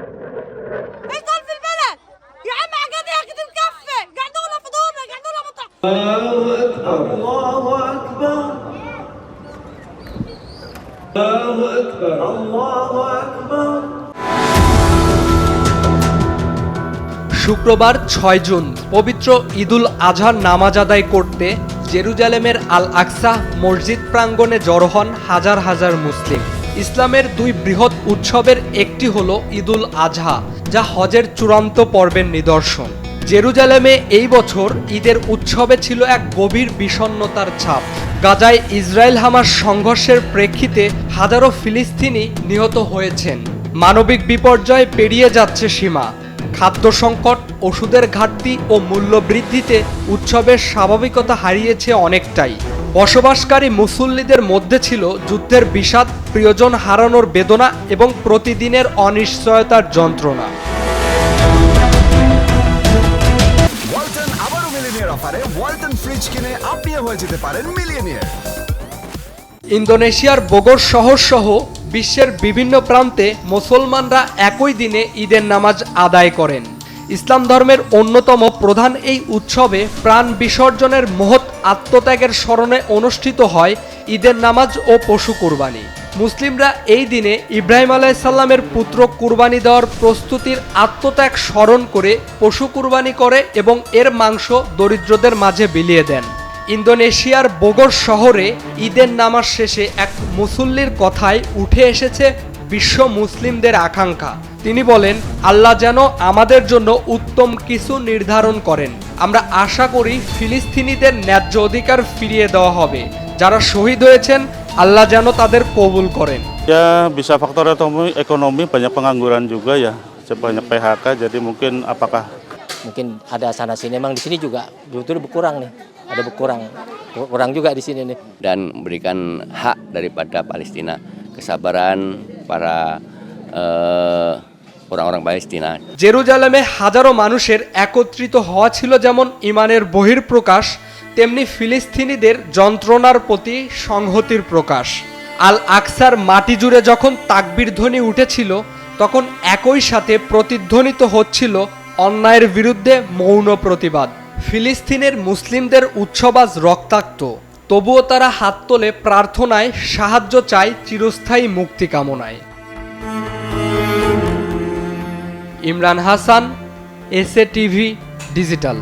اشتغل في البلد يا عم قاعد ياخذ الكفه قاعدوا له فضولنا قاعدوا له مطعم. الله أكبر الله أكبر الله أكبر। শুক্রবার ৬ জুন পবিত্র ঈদুল আজহার নামাজ আদায় করতে জেরুজালেমের আল আকসা মসজিদ প্রাঙ্গণে জড়ো হন হাজার হাজার মুসলিম। ইসলামের দুই বৃহৎ উৎসবের একটি হলো ঈদুল আজহা, যা হজের চূড়ান্ত পর্বের নিদর্শন। জেরুজালেমে এই বছর ঈদের উৎসবে ছিল এক গভীর বিষণ্ণতার ছাপ। গাজায় ইসরায়েল হামাস সংঘর্ষের প্রেক্ষিতে হাজারো ফিলিস্তিনি নিহত হয়েছেন। মানবিক বিপর্যয় পেরিয়ে যাচ্ছে সীমা। খাদ্য সংকট, ওষুধের ঘাটতি ও মূল্যবৃদ্ধিতে উৎসবের স্বাভাবিকতা হারিয়েছে অনেকটাই। বসবাসকারী মুসল্লিদের মধ্যে ছিল যুদ্ধের বিষাদ, প্রিয়জন হারানোর বেদনা এবং প্রতিদিনের অনিশ্চয়তার যন্ত্রণা। ওয়ালটন আবারও মিলিয়নিয়ার অফারে ওয়ালটন ফ্রিজ কিনে আপনিও হয়ে যেতে পারেন মিলিয়নিয়ার। ইন্দোনেশিয়ার বোগোর শহর সহ বিশ্বের বিভিন্ন প্রান্তে মুসলমানরা একই দিনে ঈদের নামাজ আদায় করেন। ইসলাম ধর্মের অন্যতম প্রধান এই উৎসবে প্রাণ বিসর্জনের মহৎ আত্মত্যাগের স্মরণে অনুষ্ঠিত হয় ঈদের নামাজ ও পশু কুরবানি। মুসলিমরা এই দিনে ইব্রাহিম আলাইসাল্লামের পুত্র কুরবানি দেওয়ার প্রস্তুতির আত্মত্যাগ স্মরণ করে পশু কুরবানি করে এবং এর মাংস দরিদ্রদের মাঝে বিলিয়ে দেন। ইন্দোনেশিয়ার বোগোর শহরে ঈদের নামাজ শেষে এক মুসল্লির কথায় উঠে এসেছে বিশ্ব মুসলিমদের আকাঙ্ক্ষা। তিনি বলেন, আল্লাহ যেন আমাদের জন্য উত্তম কিছু নির্ধারণ করেন। আমরা আশা করি ফিলিস্তিনিদের ন্যায্য অধিকার ফিরিয়ে দেওয়া হবে। যারা শহীদ হয়েছেন, আল্লাহ যেন তাদের কবুল করেন। Ya bisa faktor ekonomi, banyak pengangguran juga ya, banyak PHK, jadi mungkin ada sana sini, memang di sini juga betul berkurang nih, ada berkurang juga di sini nih. Dan memberikan hak daripada Palestina, kesabaran para orang-orang Palestina. জেরুজালেমে হাজারো মানুষের একত্রিত হওয়া ছিল যেমন ঈমানের বহিঃপ্রকাশ, তেমনি ফিলিস্তিনিদের যন্ত্রণার প্রতি সংহতির প্রকাশ। আল আকসার মাটি জুড়ে যখন তাকবীর ধ্বনি উঠেছিল, তখন একই সাথে প্রতিধ্বনিত হচ্ছিল অন্যায়ের বিরুদ্ধে মৌন প্রতিবাদ। ফিলিস্তিনের মুসলিমদের উৎসব আজ রক্তাক্ত, তবুও তারা হাত তোলে প্রার্থনায়, সাহায্য চায় চিরস্থায়ী মুক্তি কামনায়। Imran Hasan, SA TV digital.